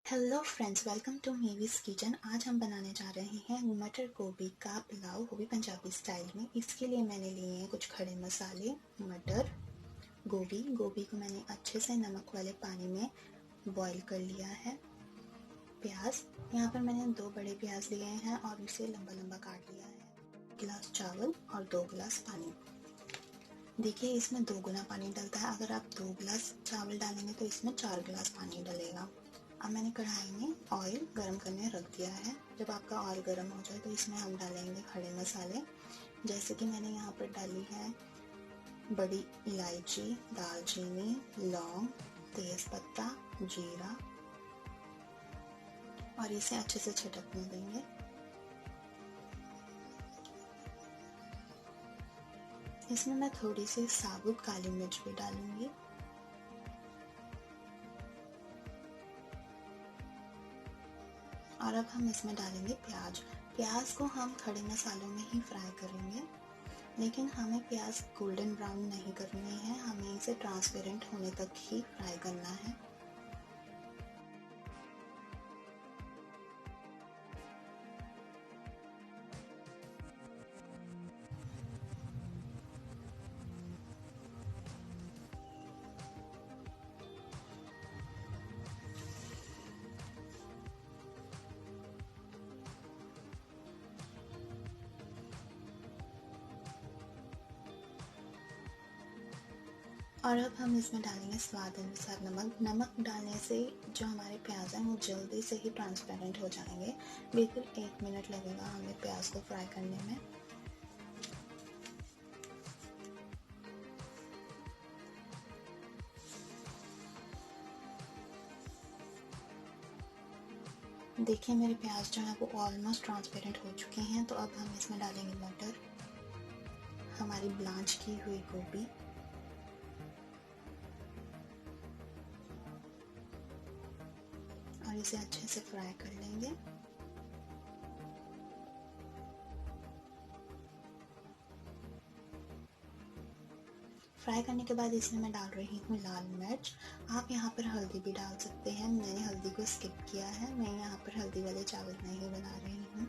Hello friends, welcome to मेवीज़ kitchen. आज हम बनाने जा रहे हैं मटर गोभी का पुलाव, वो भी पंजाबी स्टाइल में। इसके लिए मैंने लिए हैं कुछ खड़े मसाले, मटर, गोभी को मैंने अच्छे से नमक वाले पानी में बॉईल कर लिया है। प्याज, यहाँ पर मैंने 2 बड़े प्याज लिए हैं और इसे लंबा लंबा काट लिया है। 1 गिलास चावल और 2 गिलास पानी। देखिए, इसमें 2 गुना पानी डलता है। अगर आप 2 गिलास चावल डालेंगे तो इसमें 4 गिलास पानी डलेगा। अब मैंने कढ़ाई में ऑयल गरम करने रख दिया है। जब आपका ऑयल गरम हो जाए तो इसमें हम डालेंगे खड़े मसाले, जैसे कि मैंने यहाँ पर डाली है बड़ी इलायची, दालचीनी, लौंग, तेज़पत्ता, जीरा, और इसे अच्छे से छटकने देंगे। इसमें मैं थोड़ी सी साबुत काली मिर्च भी डालूंगी। और अब हम इसमें डालेंगे प्याज। प्याज को हम खड़े मसालों में ही फ्राई करेंगे, लेकिन हमें प्याज गोल्डन ब्राउन नहीं करने हैं, हमें इसे ट्रांसपेरेंट होने तक ही फ्राई करना है। और अब हम इसमें डालेंगे स्वाद अनुसार नमक। नमक डालने से जो हमारे प्याज हैं वो जल्दी से ही ट्रांसपेरेंट हो जाएंगे। बिल्कुल 1 मिनट लगेगा हमें प्याज को फ्राई करने में। देखिए, मेरे प्याज जो है वो ऑलमोस्ट ट्रांसपेरेंट हो चुके हैं। तो अब हम इसमें डालेंगे मटर, हमारी ब्लांच की हुई गोभी, और इसे अच्छे से फ्राई कर लेंगे। फ्राई करने के बाद इसमें मैं डाल रही हूँ लाल मिर्च। आप यहाँ पर हल्दी भी डाल सकते हैं, मैंने हल्दी को स्किप किया है। मैं यहाँ पर हल्दी वाले चावल नहीं बना रही हूँ,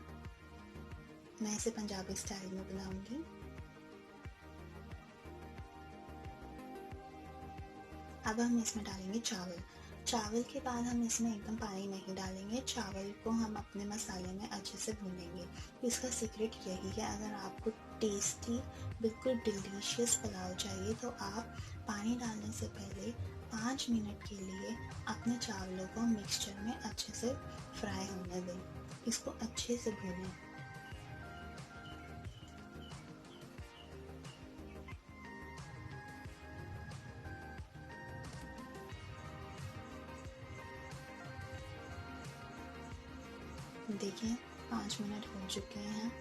मैं इसे पंजाबी स्टाइल में बनाऊंगी। अब हम इसमें डालेंगे चावल। चावल के बाद हम इसमें एकदम पानी नहीं डालेंगे, चावल को हम अपने मसाले में अच्छे से भूनेंगे। इसका सीक्रेट यही है। अगर आपको टेस्टी, बिल्कुल डिलीशियस पुलाव चाहिए तो आप पानी डालने से पहले 5 मिनट के लिए अपने चावलों को मिक्सचर में अच्छे से फ्राई होने दें। इसको अच्छे से भूनें। देखिए, 5 मिनट हो चुके हैं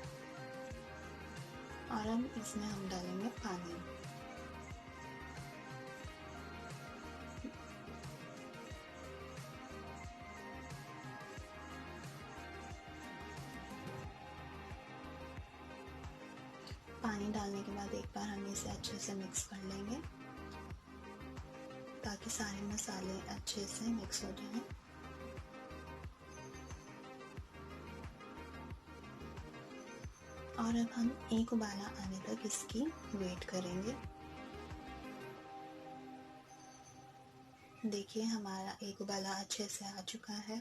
और अब इसमें हम डालेंगे पानी। पानी डालने के बाद एक बार हम इसे अच्छे से मिक्स कर लेंगे ताकि सारे मसाले अच्छे से मिक्स हो जाएं। और अब हम एक उबाला आने तक इसकी वेट करेंगे। देखिए, हमारा एक उबाला अच्छे से आ चुका है।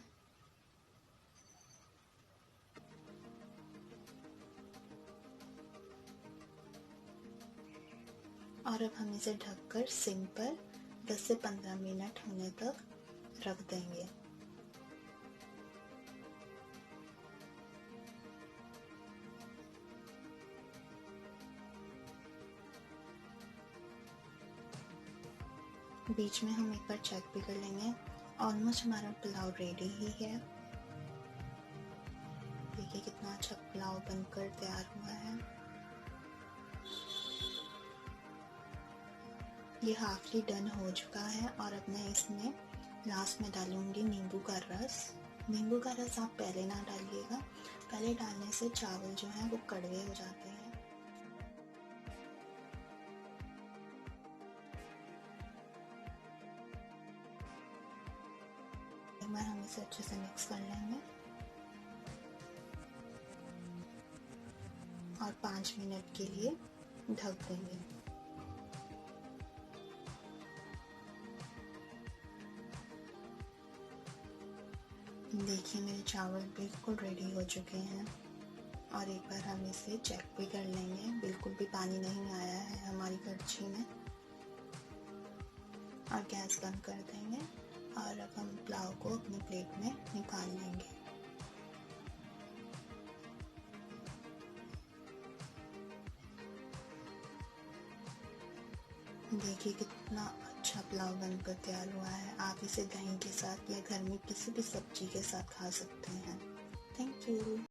और अब हम इसे ढककर सिम पर 10 से 15 मिनट होने तक रख देंगे। बीच में हम एक बार चेक भी कर लेंगे। ऑलमोस्ट हमारा पुलाव रेडी ही है। देखिए कितना अच्छा पुलाव बनकर तैयार हुआ है। ये हाफली डन हो चुका है। और अब मैं इसमें लास्ट में डालूंगी नींबू का रस। नींबू का रस आप पहले ना डालिएगा, पहले डालने से चावल जो है वो कड़वे हो जाते हैं। एक बार हम इसे अच्छे से मिक्स कर लेंगे और 5 मिनट के लिए ढक देंगे। देखिए मेरे चावल बिल्कुल रेडी हो चुके हैं और एक बार हम इसे चेक भी कर लेंगे। बिल्कुल भी पानी नहीं आया है हमारी कड़छी में। और गैस बंद कर देंगे और अब हम पुलाव को अपनी प्लेट में निकाल लेंगे। देखिए कितना अच्छा पुलाव बनकर तैयार हुआ है। आप इसे दही के साथ या घर में किसी भी सब्जी के साथ खा सकते हैं। Thank you.